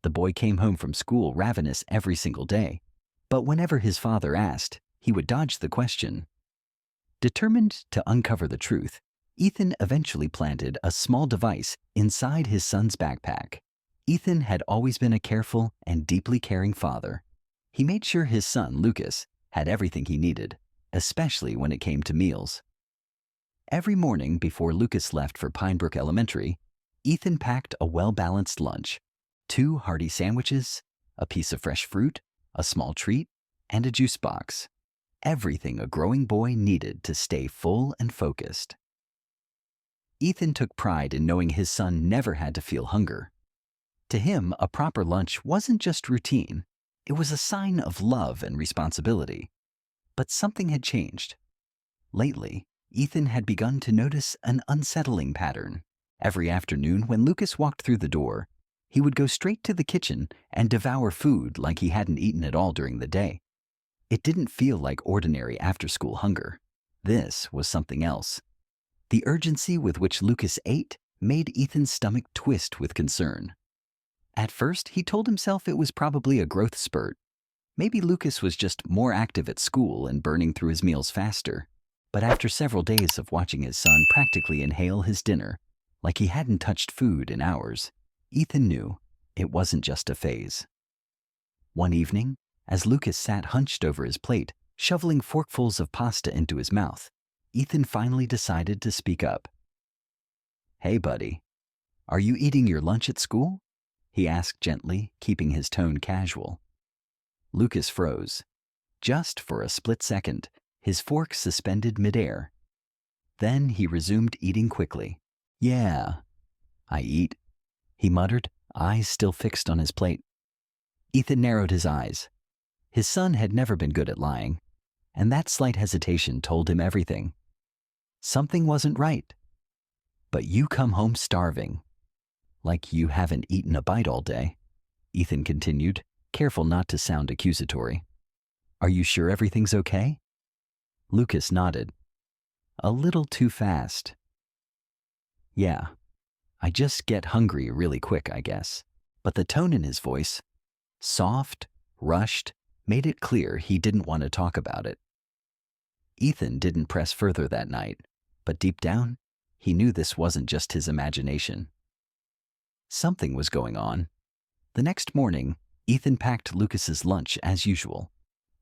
The boy came home from school ravenous every single day, but whenever his father asked, he would dodge the question. Determined to uncover the truth, Ethan eventually planted a small device inside his son's backpack. Ethan had always been a careful and deeply caring father. He made sure his son, Lucas, had everything he needed, especially when it came to meals. Every morning before Lucas left for Pinebrook Elementary, Ethan packed a well-balanced lunch: 2 hearty sandwiches, a piece of fresh fruit, a small treat, and a juice box. Everything a growing boy needed to stay full and focused. Ethan took pride in knowing his son never had to feel hunger. To him, a proper lunch wasn't just routine, it was a sign of love and responsibility. But something had changed. Lately, Ethan had begun to notice an unsettling pattern. Every afternoon when Lucas walked through the door, he would go straight to the kitchen and devour food like he hadn't eaten at all during the day. It didn't feel like ordinary after-school hunger. This was something else. The urgency with which Lucas ate made Ethan's stomach twist with concern. At first, he told himself it was probably a growth spurt. Maybe Lucas was just more active at school and burning through his meals faster. But after several days of watching his son practically inhale his dinner, like he hadn't touched food in hours, Ethan knew it wasn't just a phase. One evening, as Lucas sat hunched over his plate, shoveling forkfuls of pasta into his mouth, Ethan finally decided to speak up. "Hey, buddy, are you eating your lunch at school?" he asked gently, keeping his tone casual. Lucas froze. Just for a split second, his fork suspended midair. Then he resumed eating quickly. "Yeah, I eat," he muttered, eyes still fixed on his plate. Ethan narrowed his eyes. His son had never been good at lying, and that slight hesitation told him everything. Something wasn't right. "But you come home starving. Like you haven't eaten a bite all day," Ethan continued, careful not to sound accusatory. "Are you sure everything's okay?" Lucas nodded. "A little too fast." "Yeah, I just get hungry really quick, I guess." But the tone in his voice, soft, rushed, made it clear he didn't want to talk about it. Ethan didn't press further that night, but deep down, he knew this wasn't just his imagination. Something was going on. The next morning, Ethan packed Lucas's lunch as usual,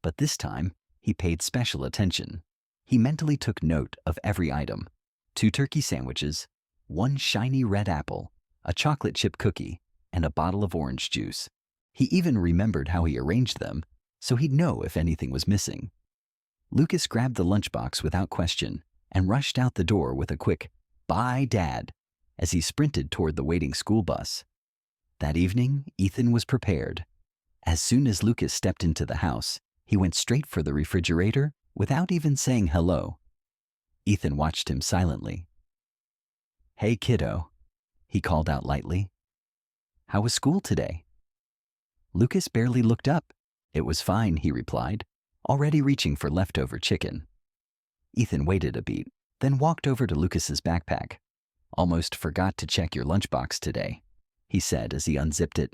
but this time he paid special attention. He mentally took note of every item: 2 turkey sandwiches, 1 shiny red apple, a chocolate chip cookie, and a bottle of orange juice. He even remembered how he arranged them, so he'd know if anything was missing. Lucas grabbed the lunchbox without question and rushed out the door with a quick, "Bye, Dad," as he sprinted toward the waiting school bus. That evening, Ethan was prepared. As soon as Lucas stepped into the house, he went straight for the refrigerator without even saying hello. Ethan watched him silently. "Hey, kiddo," he called out lightly. "How was school today?" Lucas barely looked up. "It was fine," he replied, already reaching for leftover chicken. Ethan waited a beat, then walked over to Lucas's backpack. "Almost forgot to check your lunchbox today," he said as he unzipped it.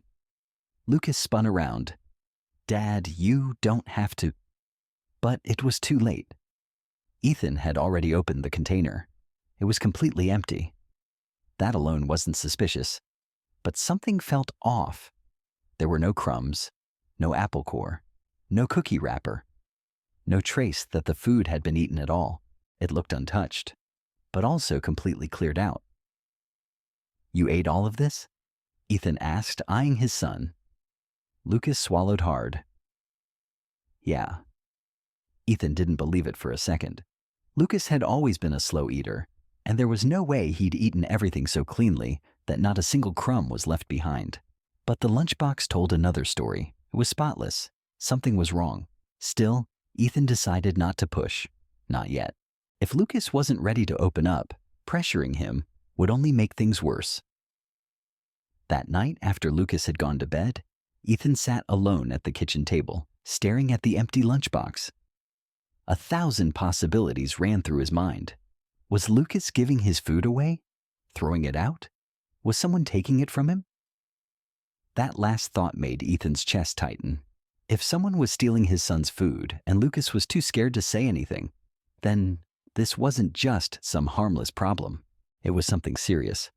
Lucas spun around. "Dad, you don't have to." But it was too late. Ethan had already opened the container. It was completely empty. That alone wasn't suspicious, but something felt off. There were no crumbs, no apple core, no cookie wrapper, no trace that the food had been eaten at all. It looked untouched, but also completely cleared out. "You ate all of this?" Ethan asked, eyeing his son. Lucas swallowed hard. "Yeah." Ethan didn't believe it for a second. Lucas had always been a slow eater, and there was no way he'd eaten everything so cleanly that not a single crumb was left behind. But the lunchbox told another story. It was spotless. Something was wrong. Still, Ethan decided not to push. Not yet. If Lucas wasn't ready to open up, pressuring him would only make things worse. That night, after Lucas had gone to bed, Ethan sat alone at the kitchen table, staring at the empty lunchbox. 1,000 possibilities ran through his mind. Was Lucas giving his food away? Throwing it out? Was someone taking it from him? That last thought made Ethan's chest tighten. If someone was stealing his son's food and Lucas was too scared to say anything, then this wasn't just some harmless problem. It was something serious.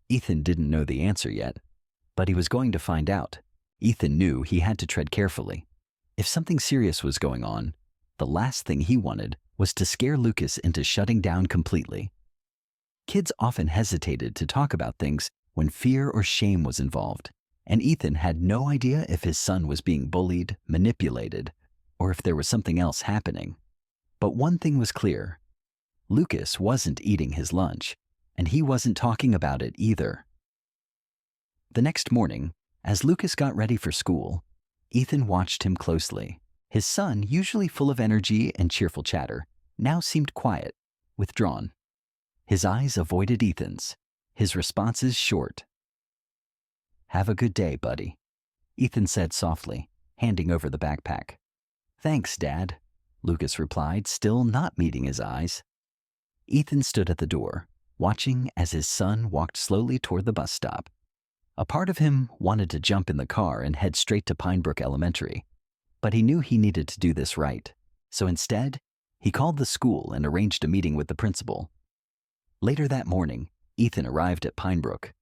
Ethan didn't know the answer yet, but he was going to find out. Ethan knew he had to tread carefully. If something serious was going on, the last thing he wanted was to scare Lucas into shutting down completely. Kids often hesitated to talk about things when fear or shame was involved, and Ethan had no idea if his son was being bullied, manipulated, or if there was something else happening. But one thing was clear. Lucas wasn't eating his lunch, and he wasn't talking about it either. The next morning, as Lucas got ready for school, Ethan watched him closely. His son, usually full of energy and cheerful chatter, now seemed quiet, withdrawn. His eyes avoided Ethan's, his responses short. "Have a good day, buddy," Ethan said softly, handing over the backpack. "Thanks, Dad," Lucas replied, still not meeting his eyes. Ethan stood at the door, watching as his son walked slowly toward the bus stop. A part of him wanted to jump in the car and head straight to Pinebrook Elementary, but he knew he needed to do this right. So instead, he called the school and arranged a meeting with the principal. Later that morning, Ethan arrived at Pinebrook.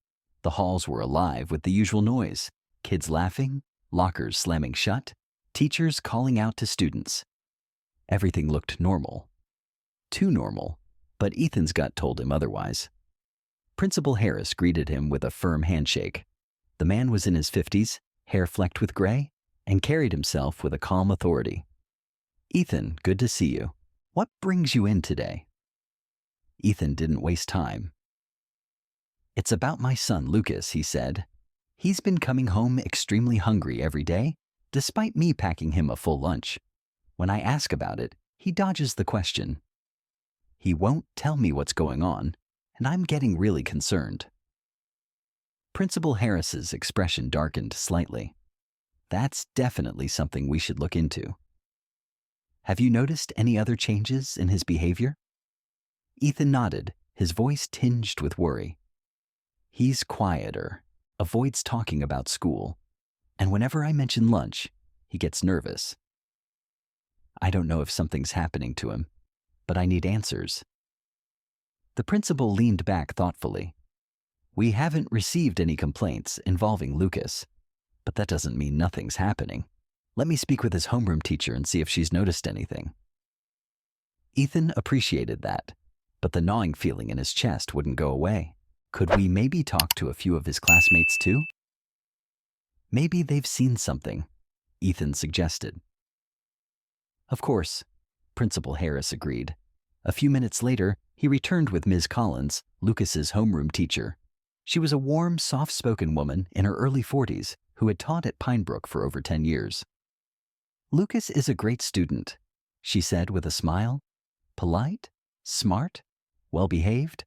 The halls were alive with the usual noise: kids laughing, lockers slamming shut, teachers calling out to students. Everything looked normal. Too normal, but Ethan's gut told him otherwise. Principal Harris greeted him with a firm handshake. The man was in his 50s, hair flecked with gray, and carried himself with a calm authority. "Ethan, good to see you. What brings you in today?" Ethan didn't waste time. "It's about my son, Lucas," he said. "He's been coming home extremely hungry every day, despite me packing him a full lunch. When I ask about it, he dodges the question. He won't tell me what's going on, and I'm getting really concerned." Principal Harris's expression darkened slightly. "That's definitely something we should look into. Have you noticed any other changes in his behavior?" Ethan nodded, his voice tinged with worry. "He's quieter, avoids talking about school, and whenever I mention lunch, he gets nervous. I don't know if something's happening to him, but I need answers." The principal leaned back thoughtfully. "We haven't received any complaints involving Lucas, but that doesn't mean nothing's happening. Let me speak with his homeroom teacher and see if she's noticed anything." Ethan appreciated that, but the gnawing feeling in his chest wouldn't go away. Could we maybe talk to a few of his classmates too? Maybe they've seen something, Ethan suggested. Of course, Principal Harris agreed. A few minutes later, he returned with Ms. Collins, Lucas's homeroom teacher. She was a warm, soft-spoken woman in her early 40s who had taught at Pinebrook for over 10 years. "Lucas is a great student," she said with a smile. "Polite, smart, well-behaved.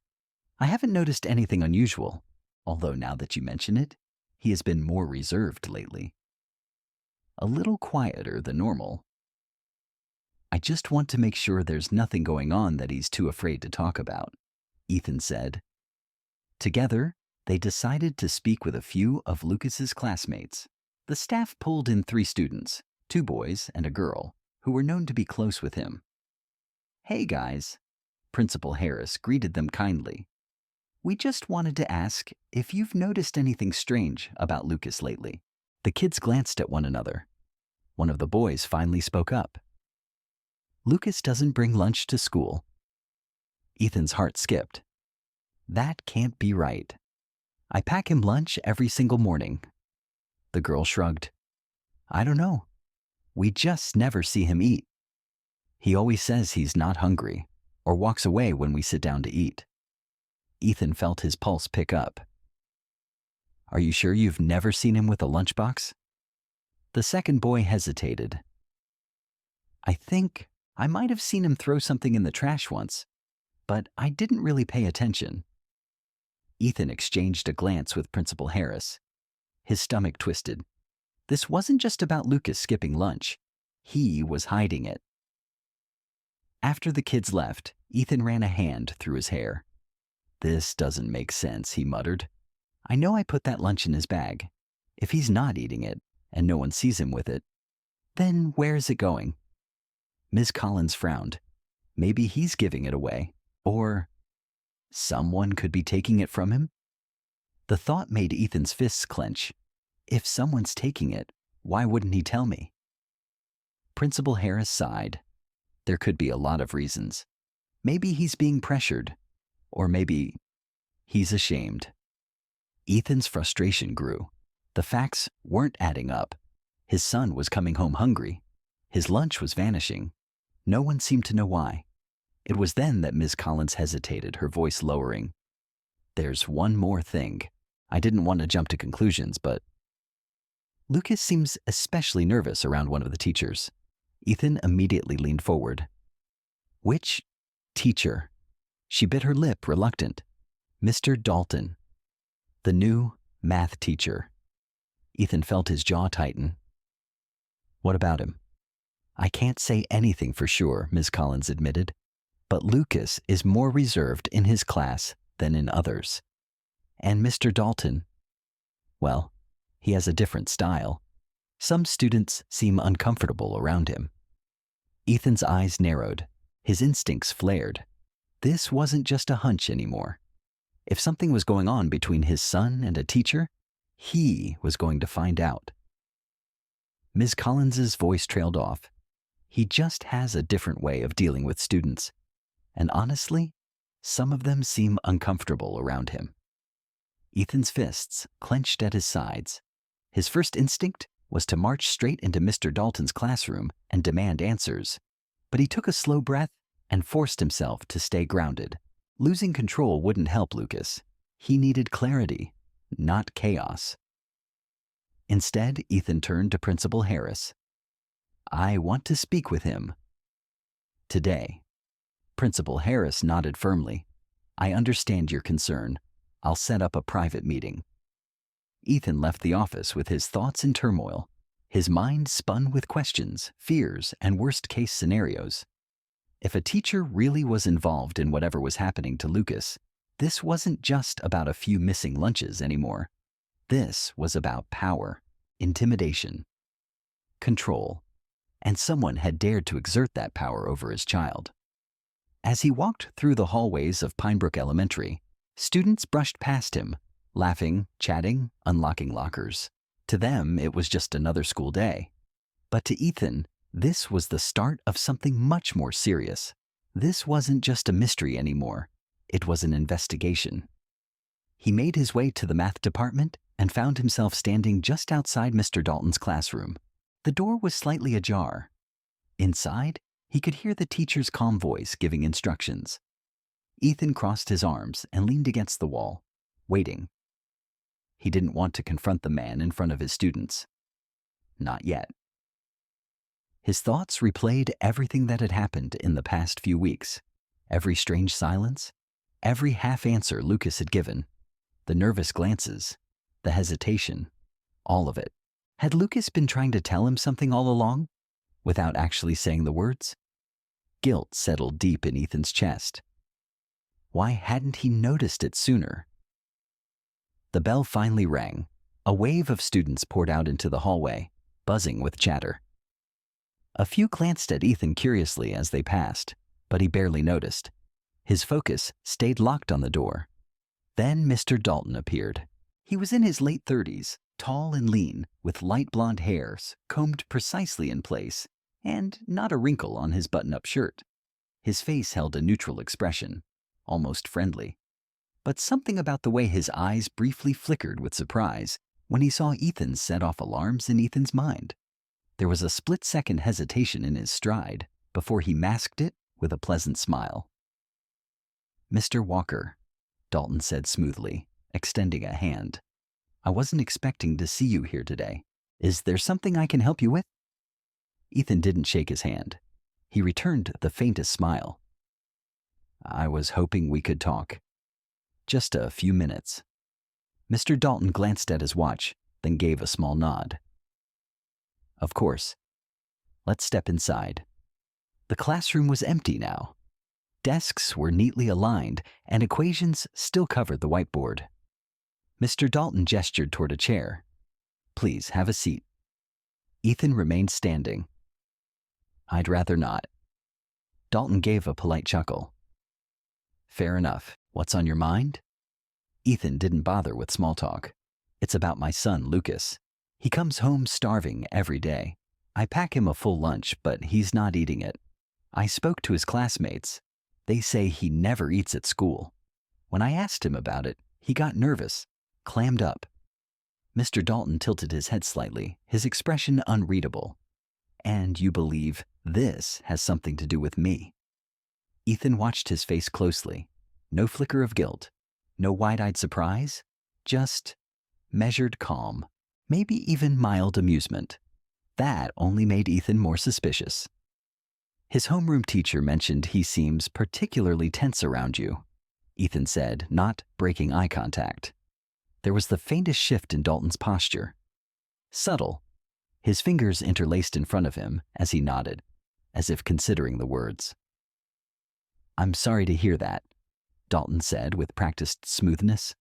I haven't noticed anything unusual, although now that you mention it, he has been more reserved lately. A little quieter than normal. I just want to make sure there's nothing going on that he's too afraid to talk about," Ethan said. Together, they decided to speak with a few of Lucas's classmates. The staff pulled in 3 students, 2 boys and a girl, who were known to be close with him. "Hey guys," Principal Harris greeted them kindly. "We just wanted to ask if you've noticed anything strange about Lucas lately." The kids glanced at one another. One of the boys finally spoke up. "Lucas doesn't bring lunch to school." Ethan's heart skipped. That can't be right. "I pack him lunch every single morning." The girl shrugged. "I don't know. We just never see him eat. He always says he's not hungry, or walks away when we sit down to eat." Ethan felt his pulse pick up. "Are you sure you've never seen him with a lunchbox?" The second boy hesitated. "I think I might have seen him throw something in the trash once, but I didn't really pay attention." Ethan exchanged a glance with Principal Harris. His stomach twisted. This wasn't just about Lucas skipping lunch. He was hiding it. After the kids left, Ethan ran a hand through his hair. "This doesn't make sense," he muttered. "I know I put that lunch in his bag. If he's not eating it and no one sees him with it, then where is it going? Ms. Collins frowned. Maybe he's giving it away, or someone could be taking it from him? The thought made Ethan's fists clench. If someone's taking it, why wouldn't he tell me? Principal Harris sighed. There could be a lot of reasons. Maybe he's being pressured, or maybe he's ashamed. Ethan's frustration grew. The facts weren't adding up. His son was coming home hungry. His lunch was vanishing. No one seemed to know why. It was then that Ms. Collins hesitated, her voice lowering. There's one more thing. I didn't want to jump to conclusions, but Lucas seems especially nervous around one of the teachers. Ethan immediately leaned forward. Which teacher? She bit her lip, reluctant. Mr. Dalton, the new math teacher. Ethan felt his jaw tighten. What about him? I can't say anything for sure, Ms. Collins admitted, but Lucas is more reserved in his class than in others. And Mr. Dalton, well, he has a different style. Some students seem uncomfortable around him. Ethan's eyes narrowed. His instincts flared. This wasn't just a hunch anymore. If something was going on between his son and a teacher, he was going to find out. Ms. Collins's voice trailed off. He just has a different way of dealing with students. And honestly, some of them seem uncomfortable around him. Ethan's fists clenched at his sides. His first instinct was to march straight into Mr. Dalton's classroom and demand answers. But he took a slow breath and forced himself to stay grounded. Losing control wouldn't help Lucas. He needed clarity, not chaos. Instead, Ethan turned to Principal Harris. I want to speak with him. Today. Principal Harris nodded firmly. I understand your concern. I'll set up a private meeting. Ethan left the office with his thoughts in turmoil. His mind spun with questions, fears, and worst-case scenarios. If a teacher really was involved in whatever was happening to Lucas, this wasn't just about a few missing lunches anymore. This was about power, intimidation, control, and someone had dared to exert that power over his child. As he walked through the hallways of Pinebrook Elementary, students brushed past him, laughing, chatting, unlocking lockers. To them, it was just another school day. But to Ethan, this was the start of something much more serious. This wasn't just a mystery anymore. It was an investigation. He made his way to the math department and found himself standing just outside Mr. Dalton's classroom. The door was slightly ajar. Inside, he could hear the teacher's calm voice giving instructions. Ethan crossed his arms and leaned against the wall, waiting. He didn't want to confront the man in front of his students. Not yet. His thoughts replayed everything that had happened in the past few weeks. Every strange silence, every half-answer Lucas had given, the nervous glances, the hesitation, all of it. Had Lucas been trying to tell him something all along, without actually saying the words? Guilt settled deep in Ethan's chest. Why hadn't he noticed it sooner? The bell finally rang. A wave of students poured out into the hallway, buzzing with chatter. A few glanced at Ethan curiously as they passed, but he barely noticed. His focus stayed locked on the door. Then Mr. Dalton appeared. He was in his late 30s, tall and lean, with light blonde hairs combed precisely in place, and not a wrinkle on his button-up shirt. His face held a neutral expression, almost friendly. But something about the way his eyes briefly flickered with surprise when he saw Ethan set off alarms in Ethan's mind. There was a split-second hesitation in his stride before he masked it with a pleasant smile. Mr. Walker, Dalton said smoothly, extending a hand. I wasn't expecting to see you here today. Is there something I can help you with? Ethan didn't shake his hand. He returned the faintest smile. I was hoping we could talk. Just a few minutes. Mr. Dalton glanced at his watch, then gave a small nod. Of course. Let's step inside. The classroom was empty now. Desks were neatly aligned, and equations still covered the whiteboard. Mr. Dalton gestured toward a chair. Please, have a seat. Ethan remained standing. I'd rather not. Dalton gave a polite chuckle. Fair enough. What's on your mind? Ethan didn't bother with small talk. It's about my son, Lucas. He comes home starving every day. I pack him a full lunch, but he's not eating it. I spoke to his classmates. They say he never eats at school. When I asked him about it, he got nervous, clammed up. Mr. Dalton tilted his head slightly, his expression unreadable. And you believe this has something to do with me? Ethan watched his face closely. No flicker of guilt, no wide-eyed surprise, just measured calm, maybe even mild amusement. That only made Ethan more suspicious. His homeroom teacher mentioned he seems particularly tense around you, Ethan said, not breaking eye contact. There was the faintest shift in Dalton's posture. Subtle. His fingers interlaced in front of him as he nodded, as if considering the words. I'm sorry to hear that, Dalton said with practiced smoothness.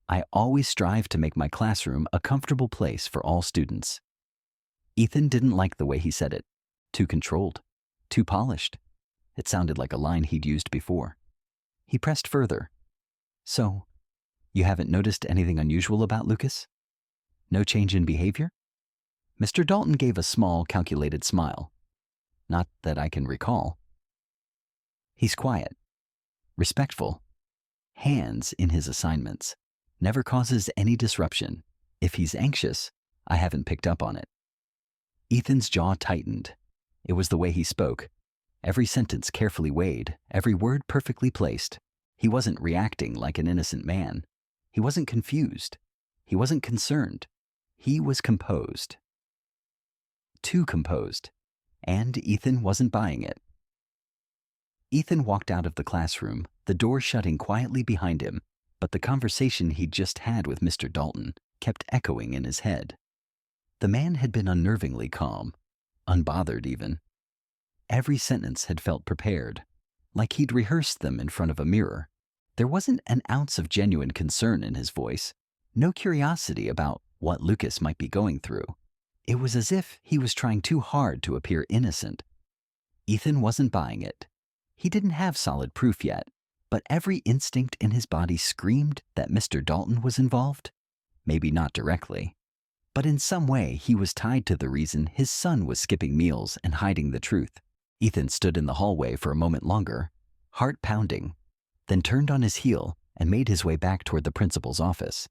I always strive to make my classroom a comfortable place for all students. Ethan didn't like the way he said it. Too controlled, too polished. It sounded like a line he'd used before. He pressed further. So, you haven't noticed anything unusual about Lucas? No change in behavior? Mr. Dalton gave a small, calculated smile. Not that I can recall. He's quiet, respectful, hands in his assignments, never causes any disruption. If he's anxious, I haven't picked up on it. Ethan's jaw tightened. It was the way he spoke. Every sentence carefully weighed, every word perfectly placed. He wasn't reacting like an innocent man. He wasn't confused. He wasn't concerned. He was composed. Too composed. And Ethan wasn't buying it. Ethan walked out of the classroom, the door shutting quietly behind him, but the conversation he'd just had with Mr. Dalton kept echoing in his head. The man had been unnervingly calm, unbothered even. Every sentence had felt prepared, like he'd rehearsed them in front of a mirror. There wasn't an ounce of genuine concern in his voice, no curiosity about what Lucas might be going through. It was as if he was trying too hard to appear innocent. Ethan wasn't buying it. He didn't have solid proof yet, but every instinct in his body screamed that Mr. Dalton was involved. Maybe not directly, but in some way he was tied to the reason his son was skipping meals and hiding the truth. Ethan stood in the hallway for a moment longer, heart pounding, then turned on his heel and made his way back toward the principal's office.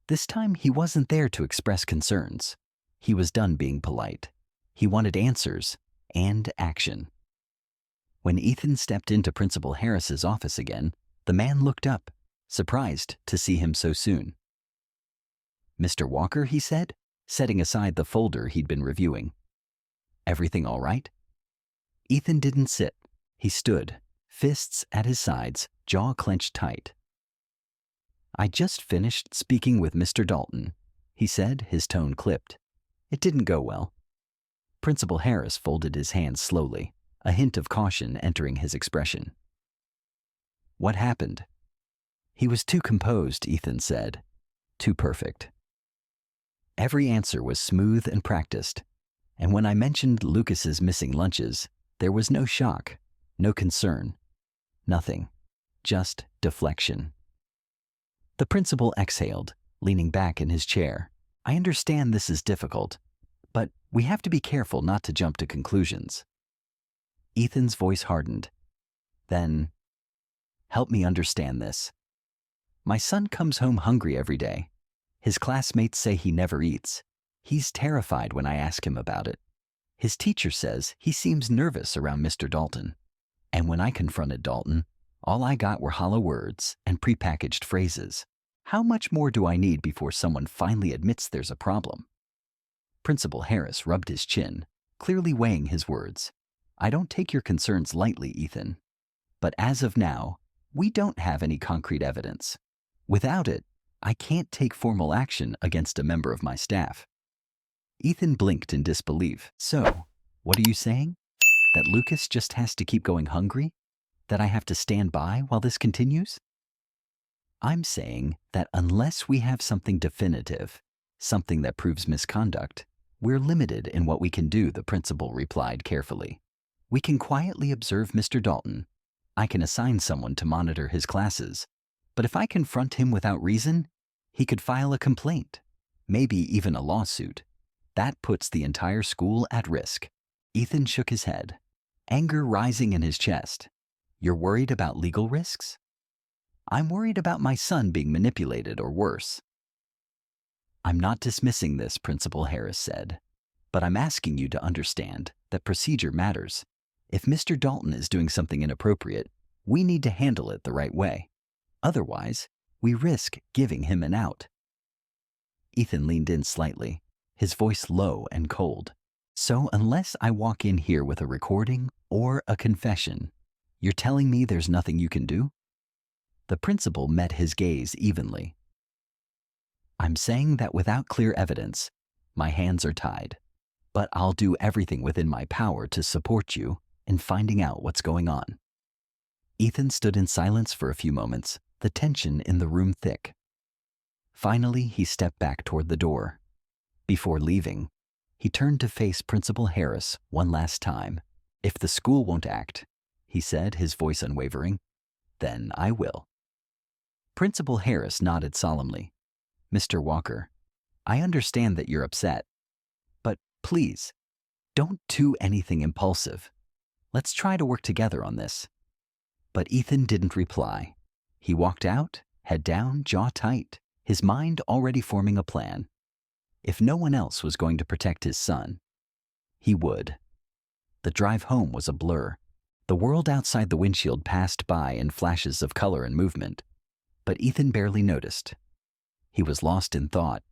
This time he wasn't there to express concerns. He was done being polite. He wanted answers and action. When Ethan stepped into Principal Harris's office again, the man looked up, surprised to see him so soon. Mr. Walker, he said, setting aside the folder he'd been reviewing. Everything all right? Ethan didn't sit. He stood, fists at his sides, jaw clenched tight. I just finished speaking with Mr. Dalton, he said, his tone clipped. It didn't go well. Principal Harris folded his hands slowly, a hint of caution entering his expression. What happened? He was too composed, Ethan said. Too perfect. Every answer was smooth and practiced, and when I mentioned Lucas's missing lunches, there was no shock, no concern, nothing, just deflection. The principal exhaled, leaning back in his chair. I understand this is difficult, but we have to be careful not to jump to conclusions. Ethan's voice hardened. Then, help me understand this. My son comes home hungry every day. His classmates say he never eats. He's terrified when I ask him about it. His teacher says he seems nervous around Mr. Dalton. And when I confronted Dalton, all I got were hollow words and prepackaged phrases. How much more do I need before someone finally admits there's a problem? Principal Harris rubbed his chin, clearly weighing his words. I don't take your concerns lightly, Ethan. But as of now, we don't have any concrete evidence. Without it, I can't take formal action against a member of my staff. Ethan blinked in disbelief. So, what are you saying? That Lucas just has to keep going hungry? That I have to stand by while this continues? I'm saying that unless we have something definitive, something that proves misconduct, we're limited in what we can do, the principal replied carefully. We can quietly observe Mr. Dalton. I can assign someone to monitor his classes. But if I confront him without reason, he could file a complaint, maybe even a lawsuit. That puts the entire school at risk. Ethan shook his head, anger rising in his chest. You're worried about legal risks? I'm worried about my son being manipulated or worse. I'm not dismissing this, Principal Harris said, but I'm asking you to understand that procedure matters. If Mr. Dalton is doing something inappropriate, we need to handle it the right way. Otherwise, we risk giving him an out. Ethan leaned in slightly, his voice low and cold. So unless I walk in here with a recording or a confession, you're telling me there's nothing you can do? The principal met his gaze evenly. I'm saying that without clear evidence, my hands are tied, but I'll do everything within my power to support you in finding out what's going on. Ethan stood in silence for a few moments, the tension in the room thick. Finally, he stepped back toward the door. Before leaving, he turned to face Principal Harris one last time. If the school won't act, he said, his voice unwavering, then I will. Principal Harris nodded solemnly. Mr. Walker, I understand that you're upset, but please, don't do anything impulsive. Let's try to work together on this. But Ethan didn't reply. He walked out, head down, jaw tight, his mind already forming a plan. If no one else was going to protect his son, he would. The drive home was a blur. The world outside the windshield passed by in flashes of color and movement, but Ethan barely noticed. He was lost in thought,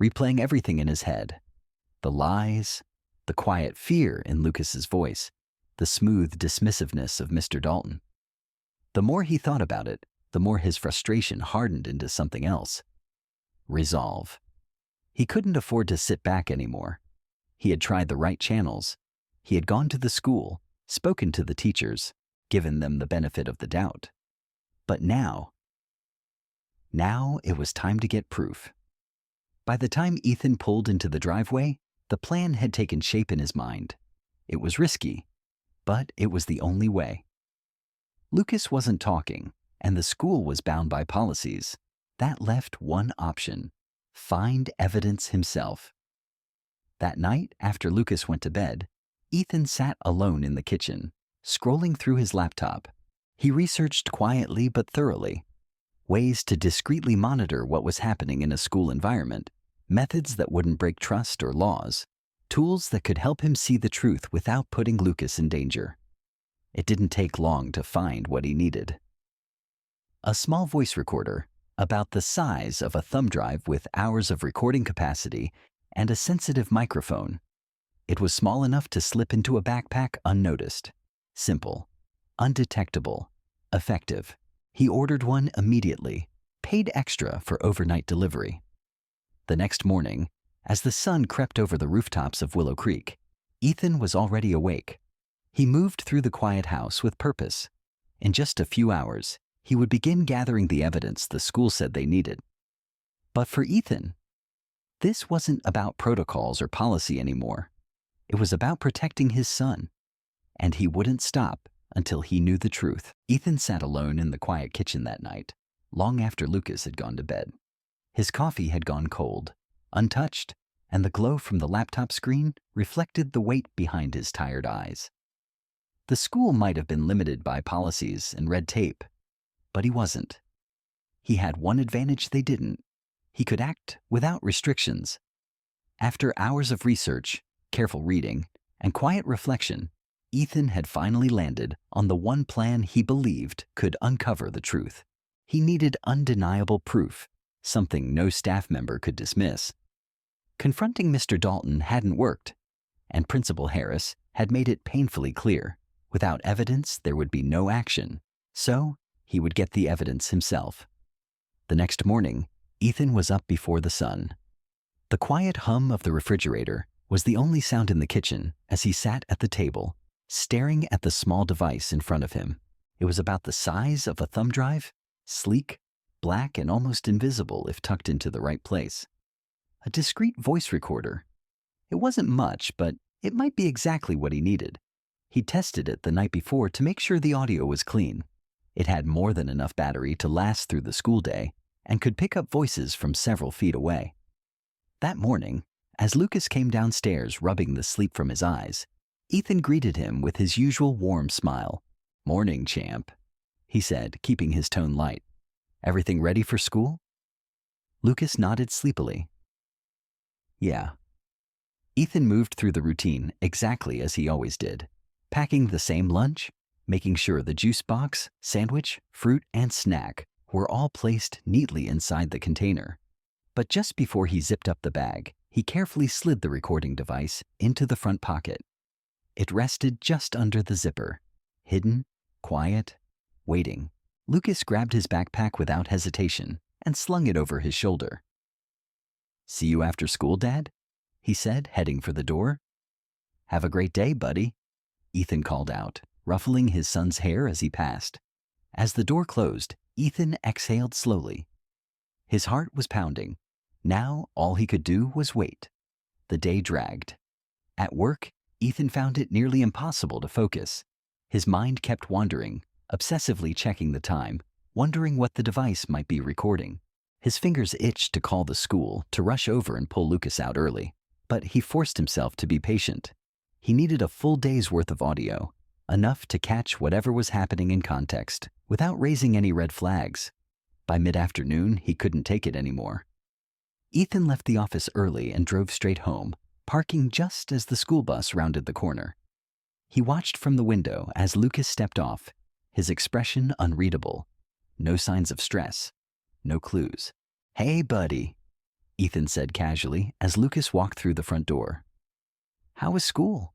replaying everything in his head. The lies, the quiet fear in Lucas's voice, the smooth dismissiveness of Mr. Dalton. The more he thought about it, the more his frustration hardened into something else. Resolve. He couldn't afford to sit back anymore. He had tried the right channels. He had gone to the school, spoken to the teachers, given them the benefit of the doubt. But now it was time to get proof. By the time Ethan pulled into the driveway, the plan had taken shape in his mind. It was risky, but it was the only way. Lucas wasn't talking, and the school was bound by policies. That left one option: find evidence himself. That night, after Lucas went to bed, Ethan sat alone in the kitchen, scrolling through his laptop. He researched quietly but thoroughly. Ways to discreetly monitor what was happening in a school environment, methods that wouldn't break trust or laws, tools that could help him see the truth without putting Lucas in danger. It didn't take long to find what he needed. A small voice recorder, about the size of a thumb drive with hours of recording capacity and a sensitive microphone. It was small enough to slip into a backpack unnoticed. Simple, undetectable, effective. He ordered one immediately, paid extra for overnight delivery. The next morning, as the sun crept over the rooftops of Willow Creek, Ethan was already awake. He moved through the quiet house with purpose. In just a few hours, he would begin gathering the evidence the school said they needed. But for Ethan, this wasn't about protocols or policy anymore. It was about protecting his son, and he wouldn't stop until he knew the truth. Ethan sat alone in the quiet kitchen that night, long after Lucas had gone to bed. His coffee had gone cold, untouched, and the glow from the laptop screen reflected the weight behind his tired eyes. The school might have been limited by policies and red tape, but he wasn't. He had one advantage they didn't. He could act without restrictions. After hours of research, careful reading, and quiet reflection, Ethan had finally landed on the one plan he believed could uncover the truth. He needed undeniable proof, something no staff member could dismiss. Confronting Mr. Dalton hadn't worked, and Principal Harris had made it painfully clear. Without evidence, there would be no action, so he would get the evidence himself. The next morning, Ethan was up before the sun. The quiet hum of the refrigerator was the only sound in the kitchen as he sat at the table, staring at the small device in front of him. It was about the size of a thumb drive, sleek, black, and almost invisible if tucked into the right place. A discreet voice recorder. It wasn't much, but it might be exactly what he needed. He tested it the night before to make sure the audio was clean. It had more than enough battery to last through the school day and could pick up voices from several feet away. That morning, as Lucas came downstairs rubbing the sleep from his eyes, Ethan greeted him with his usual warm smile. "Morning, champ," he said, keeping his tone light. "Everything ready for school?" Lucas nodded sleepily. "Yeah." Ethan moved through the routine exactly as he always did, packing the same lunch, making sure the juice box, sandwich, fruit, and snack were all placed neatly inside the container. But just before he zipped up the bag, he carefully slid the recording device into the front pocket. It rested just under the zipper, hidden, quiet, waiting. Lucas grabbed his backpack without hesitation and slung it over his shoulder. "See you after school, Dad?" he said, heading for the door. "Have a great day, buddy," Ethan called out, ruffling his son's hair as he passed. As the door closed, Ethan exhaled slowly. His heart was pounding. Now all he could do was wait. The day dragged. At work, Ethan found it nearly impossible to focus. His mind kept wandering, obsessively checking the time, wondering what the device might be recording. His fingers itched to call the school, to rush over and pull Lucas out early. But he forced himself to be patient. He needed a full day's worth of audio, enough to catch whatever was happening in context, without raising any red flags. By mid-afternoon, he couldn't take it anymore. Ethan left the office early and drove straight home, parking just as the school bus rounded the corner. He watched from the window as Lucas stepped off, his expression unreadable. No signs of stress, no clues. "Hey, buddy," Ethan said casually as Lucas walked through the front door. "How was school?"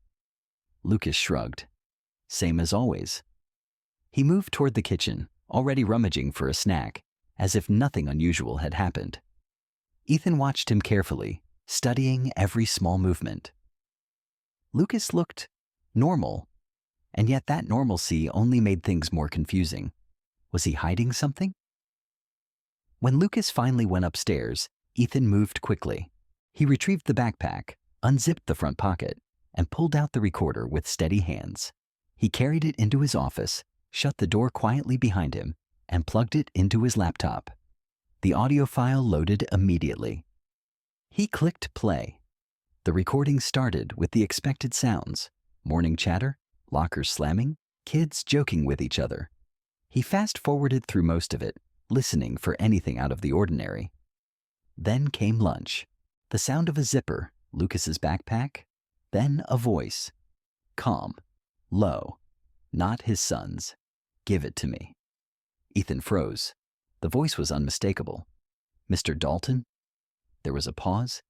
Lucas shrugged. "Same as always." He moved toward the kitchen, already rummaging for a snack, as if nothing unusual had happened. Ethan watched him carefully, studying every small movement. Lucas looked normal, and yet that normalcy only made things more confusing. Was he hiding something? When Lucas finally went upstairs, Ethan moved quickly. He retrieved the backpack, unzipped the front pocket, and pulled out the recorder with steady hands. He carried it into his office, shut the door quietly behind him, and plugged it into his laptop. The audio file loaded immediately. He clicked play. The recording started with the expected sounds: morning chatter, lockers slamming, kids joking with each other. He fast-forwarded through most of it, listening for anything out of the ordinary. Then came lunch. The sound of a zipper, Lucas's backpack, then a voice. Calm, low, not his son's. "Give it to me." Ethan froze. The voice was unmistakable. "Mr. Dalton?" There was a pause,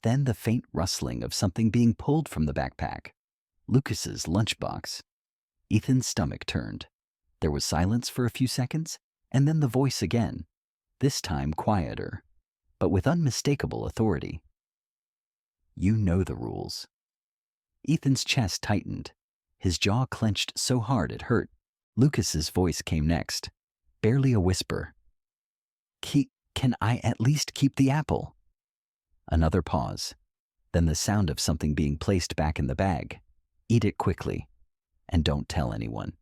then the faint rustling of something being pulled from the backpack. Lucas's lunchbox. Ethan's stomach turned. There was silence for a few seconds, and then the voice again, this time quieter, but with unmistakable authority. "You know the rules." Ethan's chest tightened. His jaw clenched so hard it hurt. Lucas's voice came next, barely a whisper. Can I at least keep the apple?" Another pause, then the sound of something being placed back in the bag. "Eat it quickly, and don't tell anyone."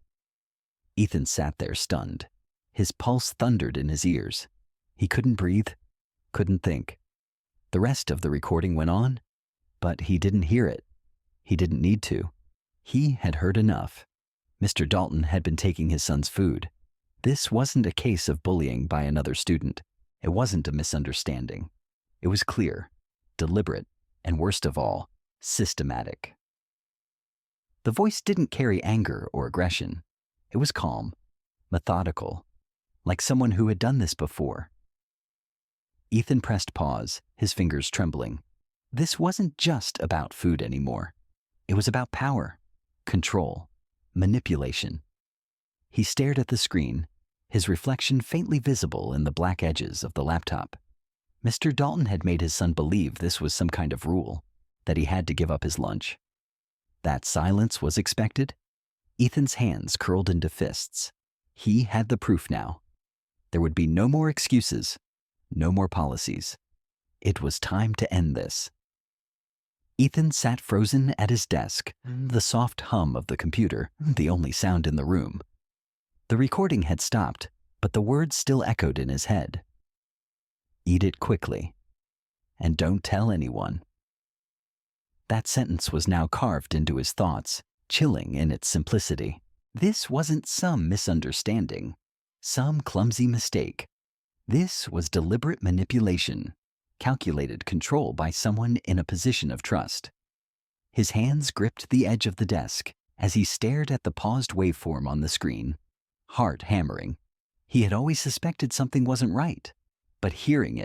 Ethan sat there stunned. His pulse thundered in his ears. He couldn't breathe, couldn't think. The rest of the recording went on, but he didn't hear it. He didn't need to. He had heard enough. Mr. Dalton had been taking his son's food. This wasn't a case of bullying by another student. It wasn't a misunderstanding. It was clear, deliberate, and worst of all, systematic. The voice didn't carry anger or aggression. It was calm, methodical, like someone who had done this before. Ethan pressed pause, his fingers trembling. This wasn't just about food anymore. It was about power, control, manipulation. He stared at the screen, his reflection faintly visible in the black edges of the laptop. Mr. Dalton had made his son believe this was some kind of rule, that he had to give up his lunch. That silence was expected. Ethan's hands curled into fists. He had the proof now. There would be no more excuses, no more policies. It was time to end this. Ethan sat frozen at his desk, the soft hum of the computer, the only sound in the room. The recording had stopped, but the words still echoed in his head. Eat it quickly, and don't tell anyone. That sentence was now carved into his thoughts, chilling in its simplicity. This wasn't some misunderstanding, some clumsy mistake. This was deliberate manipulation, calculated control by someone in a position of trust. His hands gripped the edge of the desk as he stared at the paused waveform on the screen, heart hammering. He had always suspected something wasn't right, but hearing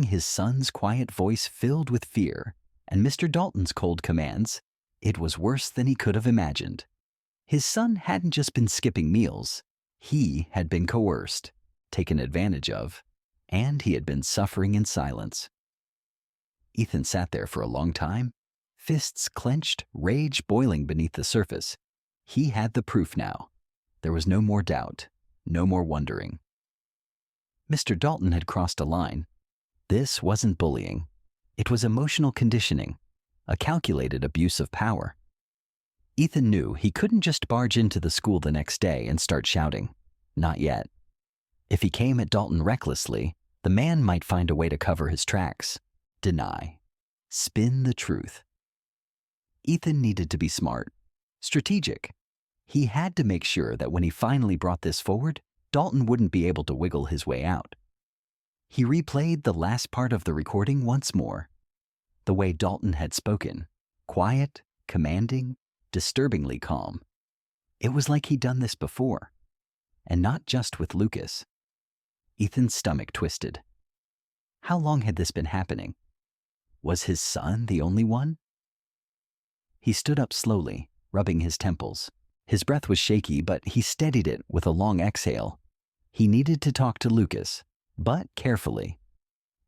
his son's quiet voice filled with fear, and Mr. Dalton's cold commands, it was worse than he could have imagined. His son hadn't just been skipping meals. He had been coerced, taken advantage of, and he had been suffering in silence. Ethan sat there for a long time, fists clenched, rage boiling beneath the surface. He had the proof now. There was no more doubt, no more wondering. Mr. Dalton had crossed a line. This wasn't bullying. It was emotional conditioning, a calculated abuse of power. Ethan knew he couldn't just barge into the school the next day and start shouting. Not yet. If he came at Dalton recklessly, the man might find a way to cover his tracks, deny, spin the truth. Ethan needed to be smart, strategic. He had to make sure that when he finally brought this forward, Dalton wouldn't be able to wiggle his way out. He replayed the last part of the recording once more. The way Dalton had spoken, quiet, commanding, disturbingly calm. It was like he'd done this before, and not just with Lucas. Ethan's stomach twisted. How long had this been happening? Was his son the only one? He stood up slowly, rubbing his temples. His breath was shaky, but he steadied it with a long exhale. He needed to talk to Lucas, but carefully.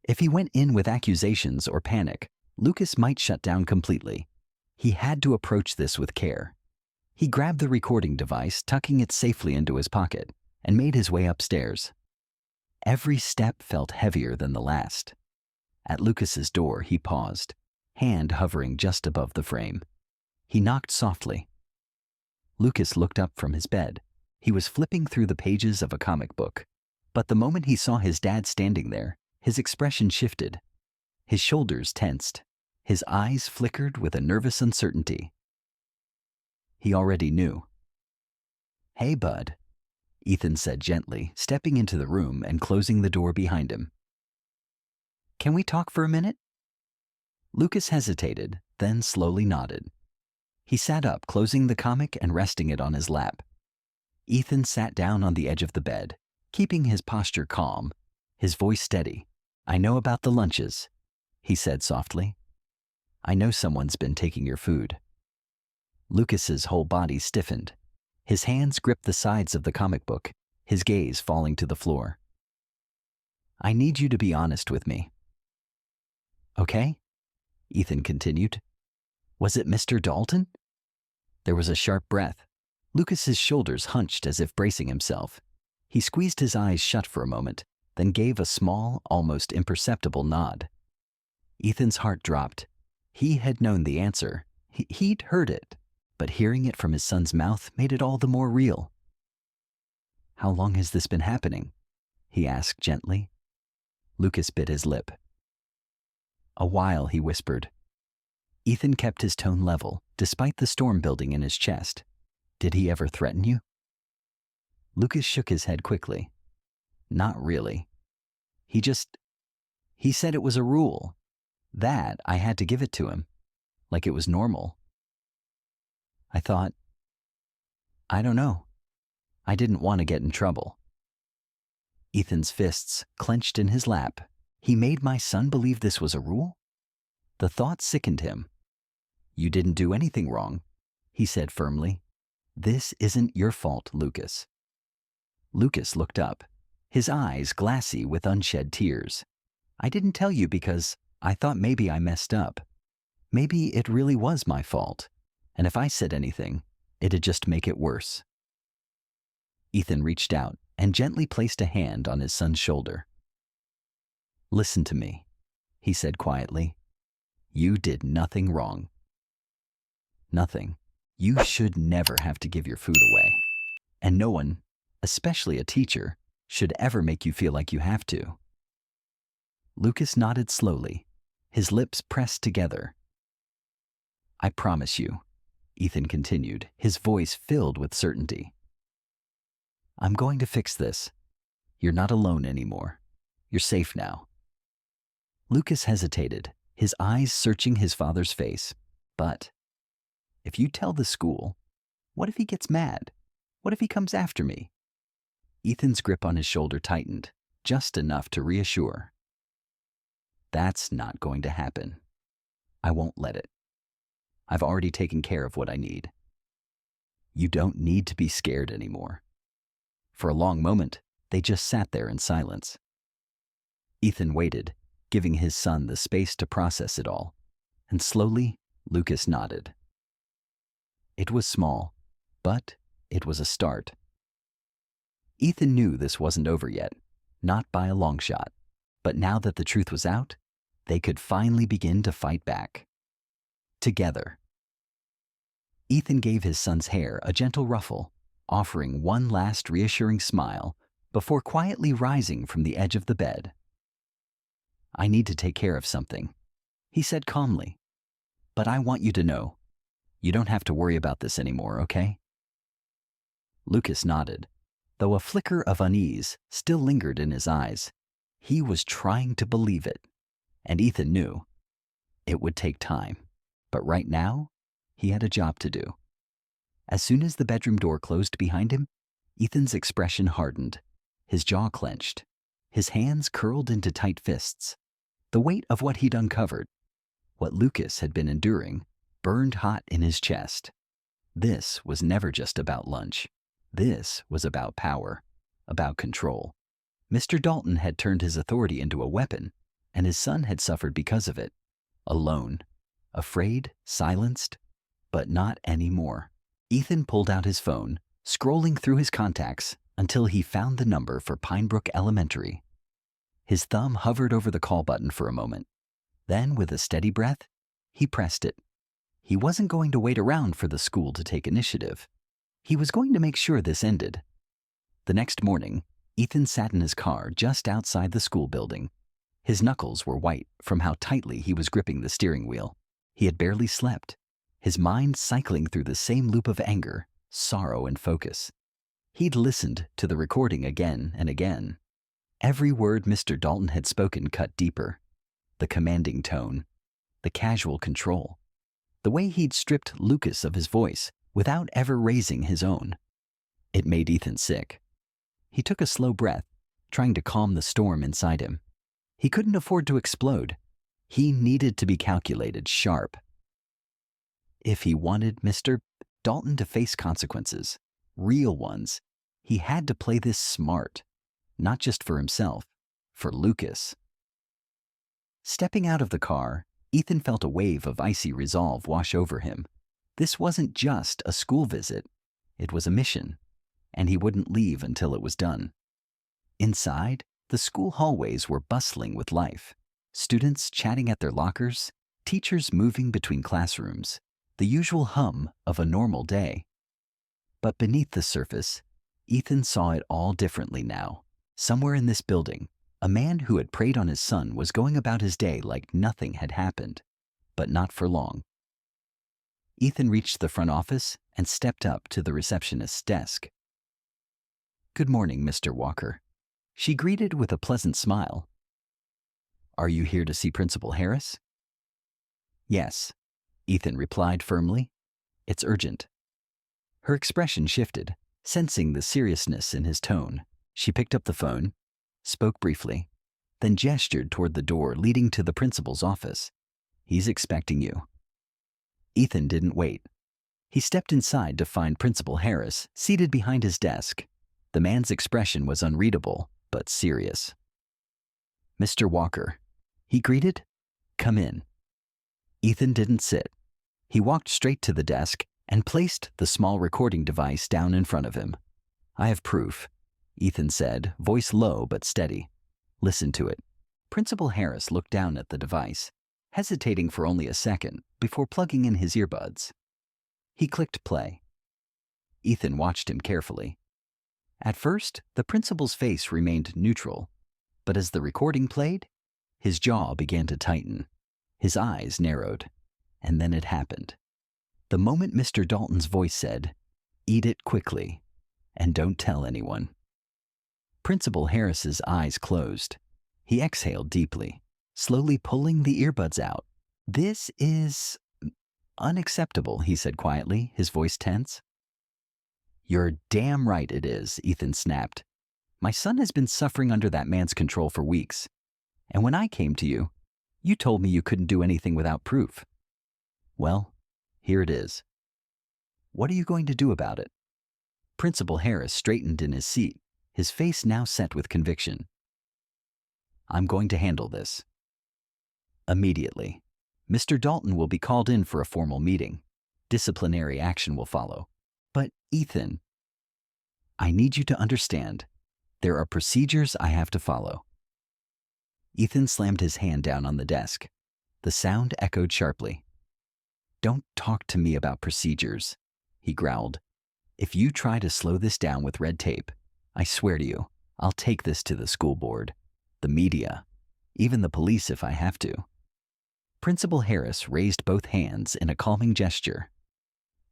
If he went in with accusations or panic, Lucas might shut down completely. He had to approach this with care. He grabbed the recording device, tucking it safely into his pocket, and made his way upstairs. Every step felt heavier than the last. At Lucas's door, he paused, hand hovering just above the frame. He knocked softly. Lucas looked up from his bed. He was flipping through the pages of a comic book. But the moment he saw his dad standing there, his expression shifted. His shoulders tensed. His eyes flickered with a nervous uncertainty. He already knew. "Hey, bud," Ethan said gently, stepping into the room and closing the door behind him. "Can we talk for a minute?" Lucas hesitated, then slowly nodded. He sat up, closing the comic and resting it on his lap. Ethan sat down on the edge of the bed, keeping his posture calm, his voice steady. "I know about the lunches," he said softly. "I know someone's been taking your food." Lucas's whole body stiffened. His hands gripped the sides of the comic book, his gaze falling to the floor. "I need you to be honest with me." "Okay?" Ethan continued. "Was it Mr. Dalton?" There was a sharp breath. Lucas's shoulders hunched as if bracing himself. He squeezed his eyes shut for a moment, then gave a small, almost imperceptible nod. Ethan's heart dropped. He had known the answer. He'd heard it, but hearing it from his son's mouth made it all the more real. "How long has this been happening?" he asked gently. Lucas bit his lip. "A while," he whispered. Ethan kept his tone level, despite the storm building in his chest. "Did he ever threaten you?" Lucas shook his head quickly. "Not really. He said it was a rule. That I had to give it to him. Like it was normal. I thought, I don't know. I didn't want to get in trouble." Ethan's fists clenched in his lap. He made my son believe this was a rule? The thought sickened him. "You didn't do anything wrong," he said firmly. "This isn't your fault, Lucas." Lucas looked up, his eyes glassy with unshed tears. "I didn't tell you because I thought maybe I messed up. Maybe it really was my fault, and if I said anything, it'd just make it worse." Ethan reached out, and gently placed a hand on his son's shoulder. "Listen to me. he said quietly. You did nothing wrong. Nothing. You should never have to give your food away. And no one, especially a teacher, should ever make you feel like you have to. Lucas nodded slowly, his lips pressed together. I promise you, Ethan continued, his voice filled with certainty. I'm going to fix this. You're not alone anymore. You're safe now. Lucas hesitated, his eyes searching his father's face. But if you tell the school, what if he gets mad? What if he comes after me? Ethan's grip on his shoulder tightened, just enough to reassure. That's not going to happen. I won't let it. I've already taken care of what I need. You don't need to be scared anymore. For a long moment, they just sat there in silence. Ethan waited, giving his son the space to process it all, and slowly, Lucas nodded. It was small, but it was a start. Ethan knew this wasn't over yet, not by a long shot, but now that the truth was out, they could finally begin to fight back. Together. Ethan gave his son's hair a gentle ruffle, offering one last reassuring smile before quietly rising from the edge of the bed. I need to take care of something, he said calmly. But I want you to know, you don't have to worry about this anymore, okay? Lucas nodded, though a flicker of unease still lingered in his eyes. He was trying to believe it, and Ethan knew it would take time. But right now, he had a job to do. As soon as the bedroom door closed behind him, Ethan's expression hardened, his jaw clenched, his hands curled into tight fists. The weight of what he'd uncovered, what Lucas had been enduring, burned hot in his chest. This was never just about lunch. This was about power, about control. Mr. Dalton had turned his authority into a weapon, and his son had suffered because of it. Alone, afraid, silenced, but not anymore. Ethan pulled out his phone, scrolling through his contacts until he found the number for Pinebrook Elementary. His thumb hovered over the call button for a moment. Then, with a steady breath, he pressed it. He wasn't going to wait around for the school to take initiative. He was going to make sure this ended. The next morning, Ethan sat in his car just outside the school building. His knuckles were white from how tightly he was gripping the steering wheel. He had barely slept, his mind cycling through the same loop of anger, sorrow, and focus. He'd listened to the recording again and again. Every word Mr. Dalton had spoken cut deeper. The commanding tone, the casual control, the way he'd stripped Lucas of his voice without ever raising his own. It made Ethan sick. He took a slow breath, trying to calm the storm inside him. He couldn't afford to explode. He needed to be calculated, sharp. If he wanted Mr. Dalton to face consequences, real ones, he had to play this smart. Not just for himself, for Lucas. Stepping out of the car, Ethan felt a wave of icy resolve wash over him. This wasn't just a school visit. It was a mission, and he wouldn't leave until it was done. Inside, the school hallways were bustling with life. Students chatting at their lockers, teachers moving between classrooms, the usual hum of a normal day. But beneath the surface, Ethan saw it all differently now. Somewhere in this building, a man who had preyed on his son was going about his day like nothing had happened, but not for long. Ethan reached the front office and stepped up to the receptionist's desk. Good morning, Mr. Walker. She greeted with a pleasant smile. Are you here to see Principal Harris? Yes, Ethan replied firmly. It's urgent. Her expression shifted, sensing the seriousness in his tone. She picked up the phone, spoke briefly, then gestured toward the door leading to the principal's office. He's expecting you. Ethan didn't wait. He stepped inside to find Principal Harris seated behind his desk. The man's expression was unreadable, but serious. Mr. Walker, he greeted. Come in. Ethan didn't sit. He walked straight to the desk and placed the small recording device down in front of him. I have proof, Ethan said, voice low but steady. Listen to it. Principal Harris looked down at the device, hesitating for only a second before plugging in his earbuds. He clicked play. Ethan watched him carefully. At first, the principal's face remained neutral, but as the recording played, his jaw began to tighten. His eyes narrowed, and then it happened. The moment Mr. Dalton's voice said, "Eat it quickly, and don't tell anyone." Principal Harris's eyes closed. He exhaled deeply, slowly pulling the earbuds out. "This is unacceptable," he said quietly, his voice tense. "You're damn right it is," Ethan snapped. "My son has been suffering under that man's control for weeks. And when I came to you, you told me you couldn't do anything without proof. Well, here it is. What are you going to do about it?" Principal Harris straightened in his seat, his face now set with conviction. "I'm going to handle this. Immediately. Mr. Dalton will be called in for a formal meeting. Disciplinary action will follow. But, Ethan, I need you to understand. There are procedures I have to follow." Ethan slammed his hand down on the desk. The sound echoed sharply. "Don't talk to me about procedures," he growled. "If you try to slow this down with red tape, I swear to you, I'll take this to the school board, the media, even the police if I have to." Principal Harris raised both hands in a calming gesture.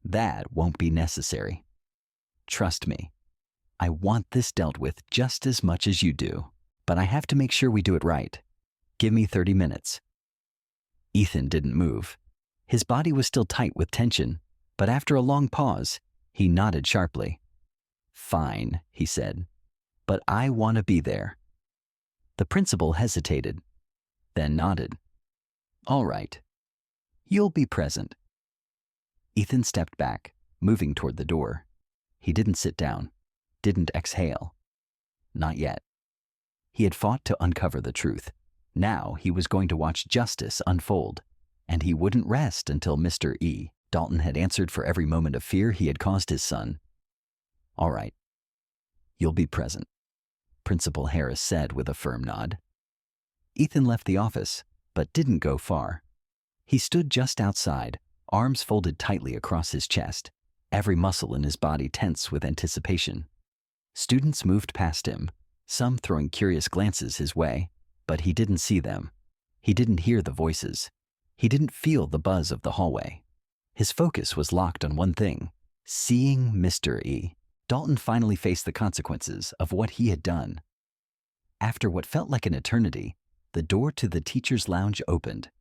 "That won't be necessary. Trust me. I want this dealt with just as much as you do, but I have to make sure we do it right. Give me 30 minutes. Ethan didn't move. His body was still tight with tension, but after a long pause, he nodded sharply. "Fine," he said, "but I want to be there." The principal hesitated, then nodded. "All right. You'll be present." Ethan stepped back, moving toward the door. He didn't sit down, didn't exhale. Not yet. He had fought to uncover the truth. Now he was going to watch justice unfold, and he wouldn't rest until Mr. E. Dalton had answered for every moment of fear he had caused his son. "All right. You'll be present," Principal Harris said with a firm nod. Ethan left the office, but didn't go far. He stood just outside, arms folded tightly across his chest, every muscle in his body tense with anticipation. Students moved past him, some throwing curious glances his way, but he didn't see them. He didn't hear the voices. He didn't feel the buzz of the hallway. His focus was locked on one thing: seeing Mr. E. Dalton finally faced the consequences of what he had done. After what felt like an eternity, the door to the teacher's lounge opened.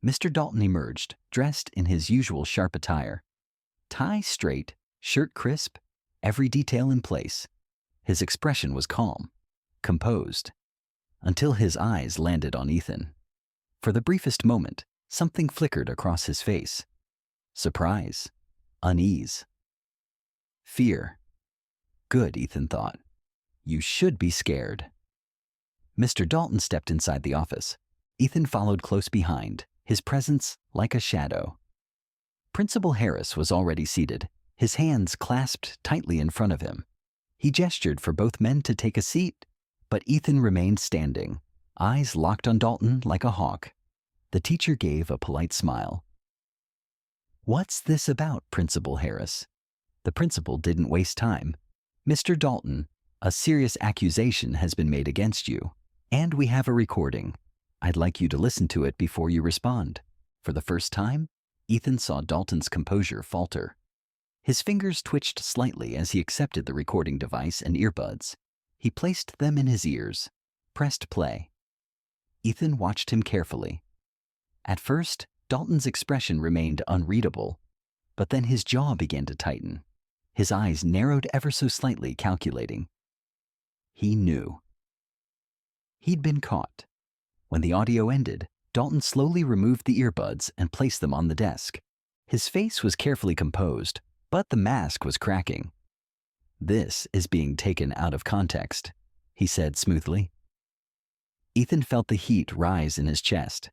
Mr. Dalton emerged, dressed in his usual sharp attire. Tie straight, shirt crisp, every detail in place. His expression was calm, composed, until his eyes landed on Ethan. For the briefest moment, something flickered across his face. Surprise, unease, fear. Good, Ethan thought. You should be scared. Mr. Dalton stepped inside the office. Ethan followed close behind, his presence like a shadow. Principal Harris was already seated, his hands clasped tightly in front of him. He gestured for both men to take a seat, but Ethan remained standing, eyes locked on Dalton like a hawk. The teacher gave a polite smile. "What's this about, Principal Harris?" The principal didn't waste time. "Mr. Dalton, a serious accusation has been made against you, and we have a recording. I'd like you to listen to it before you respond." For the first time, Ethan saw Dalton's composure falter. His fingers twitched slightly as he accepted the recording device and earbuds. He placed them in his ears, pressed play. Ethan watched him carefully. At first, Dalton's expression remained unreadable, but then his jaw began to tighten. His eyes narrowed ever so slightly, calculating. He knew. He'd been caught. When the audio ended, Dalton slowly removed the earbuds and placed them on the desk. His face was carefully composed, but the mask was cracking. "This is being taken out of context," he said smoothly. Ethan felt the heat rise in his chest.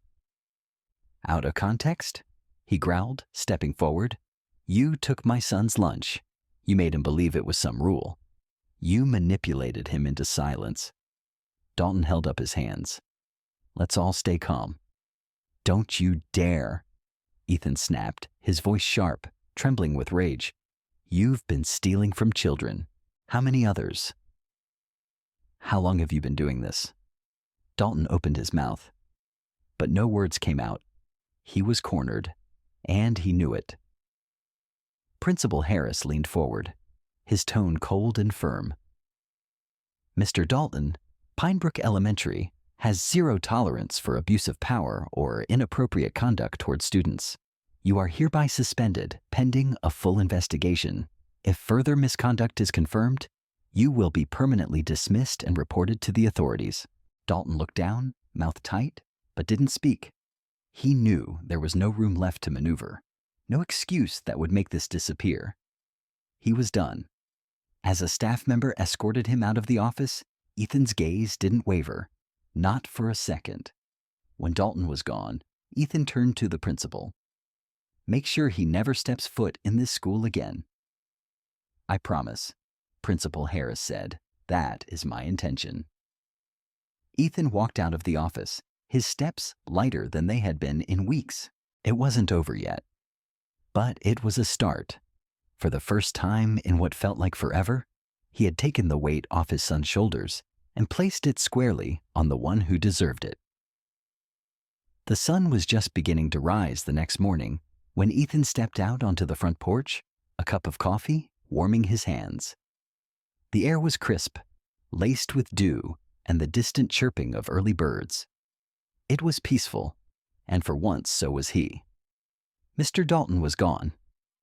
"Out of context?" he growled, stepping forward. "You took my son's lunch. You made him believe it was some rule. You manipulated him into silence." Dalton held up his hands. Let's all stay calm. Don't you dare, Ethan snapped, his voice sharp, trembling with rage. You've been stealing from children. How many others? How long have you been doing this? Dalton opened his mouth, but no words came out. He was cornered, and he knew it. Principal Harris leaned forward, his tone cold and firm. Mr. Dalton, Pinebrook Elementary has zero tolerance for abuse of power or inappropriate conduct toward students. You are hereby suspended pending a full investigation. If further misconduct is confirmed, you will be permanently dismissed and reported to the authorities. Dalton looked down, mouth tight, but didn't speak. He knew there was no room left to maneuver, no excuse that would make this disappear. He was done. As a staff member escorted him out of the office, Ethan's gaze didn't waver, not for a second. When Dalton was gone, Ethan turned to the principal. Make sure he never steps foot in this school again. I promise, Principal Harris said. That is my intention. Ethan walked out of the office, his steps lighter than they had been in weeks. It wasn't over yet, but it was a start. For the first time in what felt like forever, he had taken the weight off his son's shoulders and placed it squarely on the one who deserved it. The sun was just beginning to rise the next morning when Ethan stepped out onto the front porch, a cup of coffee warming his hands. The air was crisp, laced with dew and the distant chirping of early birds. It was peaceful, and for once so was he. Mr. Dalton was gone,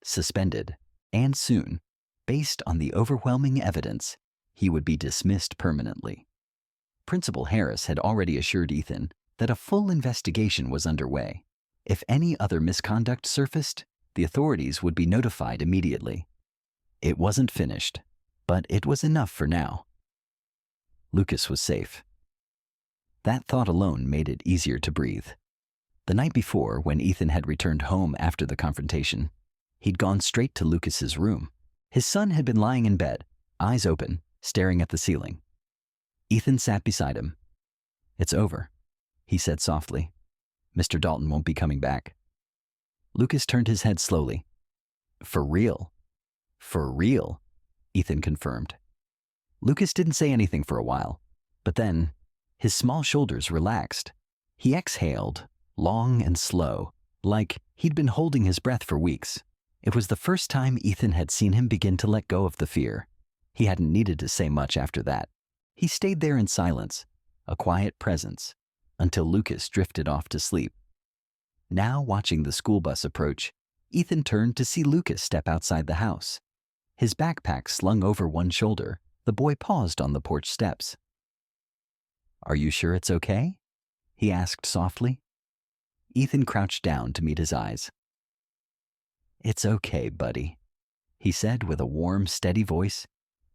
suspended, and soon, based on the overwhelming evidence, he would be dismissed permanently. Principal Harris had already assured Ethan that a full investigation was underway. If any other misconduct surfaced, the authorities would be notified immediately. It wasn't finished, but it was enough for now. Lucas was safe. That thought alone made it easier to breathe. The night before, when Ethan had returned home after the confrontation, he'd gone straight to Lucas's room. His son had been lying in bed, eyes open, staring at the ceiling. Ethan sat beside him. It's over, he said softly. Mr. Dalton won't be coming back. Lucas turned his head slowly. For real? For real, Ethan confirmed. Lucas didn't say anything for a while, but then his small shoulders relaxed. He exhaled, long and slow, like he'd been holding his breath for weeks. It was the first time Ethan had seen him begin to let go of the fear. He hadn't needed to say much after that. He stayed there in silence, a quiet presence, until Lucas drifted off to sleep. Now, watching the school bus approach, Ethan turned to see Lucas step outside the house. His backpack slung over one shoulder, the boy paused on the porch steps. Are you sure it's okay? He asked softly. Ethan crouched down to meet his eyes. It's okay, buddy, he said with a warm, steady voice.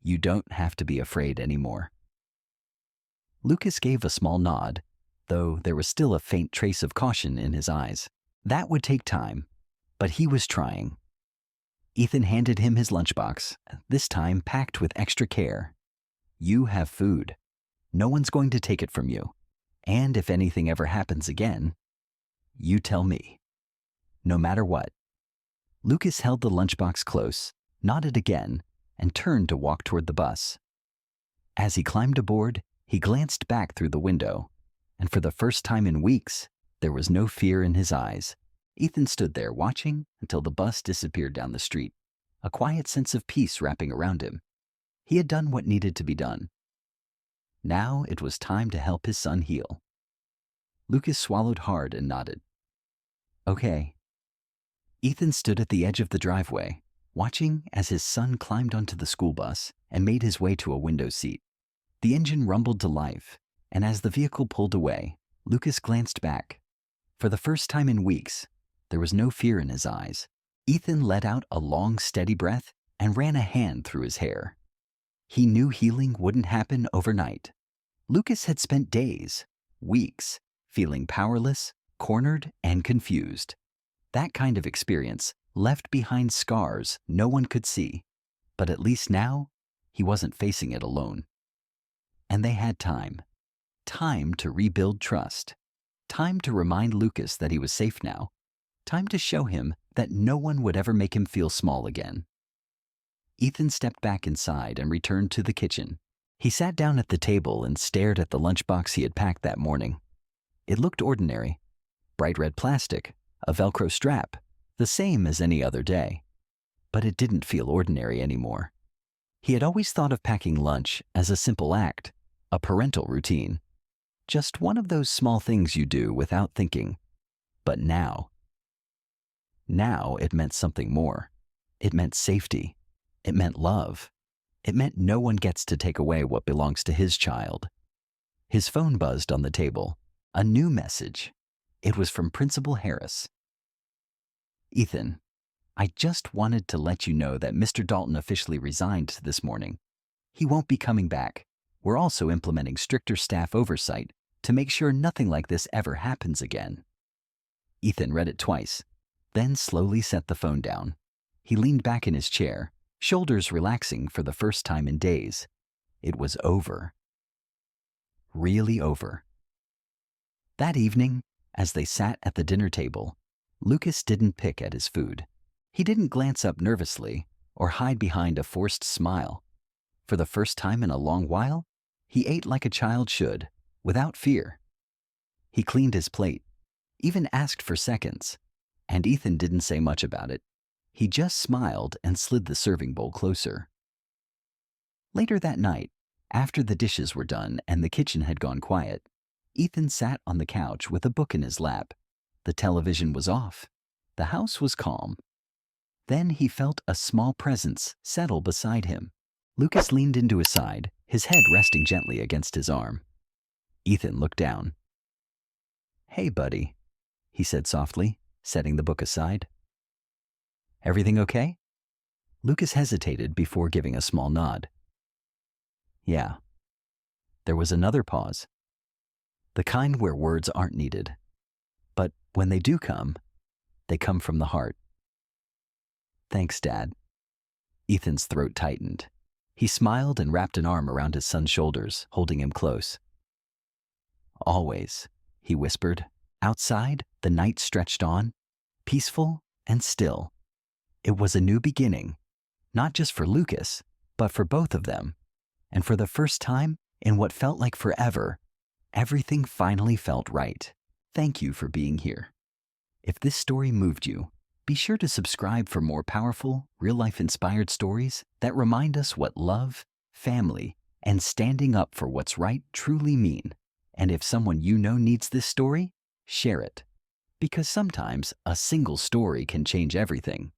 You don't have to be afraid anymore. Lucas gave a small nod, though there was still a faint trace of caution in his eyes. That would take time, but he was trying. Ethan handed him his lunchbox, this time packed with extra care. You have food. No one's going to take it from you. And if anything ever happens again, you tell me. No matter what. Lucas held the lunchbox close, nodded again, and turned to walk toward the bus. As he climbed aboard, he glanced back through the window, and for the first time in weeks, there was no fear in his eyes. Ethan stood there watching until the bus disappeared down the street, a quiet sense of peace wrapping around him. He had done what needed to be done. Now it was time to help his son heal. Lucas swallowed hard and nodded. Okay. Ethan stood at the edge of the driveway, watching as his son climbed onto the school bus and made his way to a window seat. The engine rumbled to life, and as the vehicle pulled away, Lucas glanced back. For the first time in weeks, there was no fear in his eyes. Ethan let out a long, steady breath and ran a hand through his hair. He knew healing wouldn't happen overnight. Lucas had spent days, weeks, feeling powerless, cornered, and confused. That kind of experience left behind scars no one could see, but at least now, he wasn't facing it alone. And they had time to rebuild trust. Time to remind Lucas that he was safe now. Time to show him that no one would ever make him feel small again. Ethan stepped back inside and returned to the kitchen. He sat down at the table and stared at the lunchbox he had packed that morning. It looked ordinary. Bright red plastic, a Velcro strap, the same as any other day. But it didn't feel ordinary anymore. He had always thought of packing lunch as a simple act, a parental routine. Just one of those small things you do without thinking. But now it meant something more. It meant safety. It meant love. It meant no one gets to take away what belongs to his child. His phone buzzed on the table. A new message. It was from Principal Harris. Ethan, I just wanted to let you know that Mr. Dalton officially resigned this morning. He won't be coming back. We're also implementing stricter staff oversight to make sure nothing like this ever happens again. Ethan read it twice, then slowly set the phone down. He leaned back in his chair, shoulders relaxing for the first time in days. It was over. Really over. That evening, as they sat at the dinner table, Lucas didn't pick at his food. He didn't glance up nervously or hide behind a forced smile. For the first time in a long while, he ate like a child should, without fear. He cleaned his plate, even asked for seconds, and Ethan didn't say much about it. He just smiled and slid the serving bowl closer. Later that night, after the dishes were done and the kitchen had gone quiet, Ethan sat on the couch with a book in his lap. The television was off. The house was calm. Then he felt a small presence settle beside him. Lucas leaned into his side, his head resting gently against his arm. Ethan looked down. "Hey, buddy," he said softly, setting the book aside. "Everything okay?" Lucas hesitated before giving a small nod. "Yeah." There was another pause. The kind where words aren't needed. But when they do come, they come from the heart. "Thanks, Dad." Ethan's throat tightened. He smiled and wrapped an arm around his son's shoulders, holding him close. "Always," he whispered. Outside, the night stretched on, peaceful and still. It was a new beginning, not just for Lucas, but for both of them. And for the first time, in what felt like forever, everything finally felt right. Thank you for being here. If this story moved you, be sure to subscribe for more powerful, real-life inspired stories that remind us what love, family, and standing up for what's right truly mean. And if someone you know needs this story, share it. Because sometimes a single story can change everything.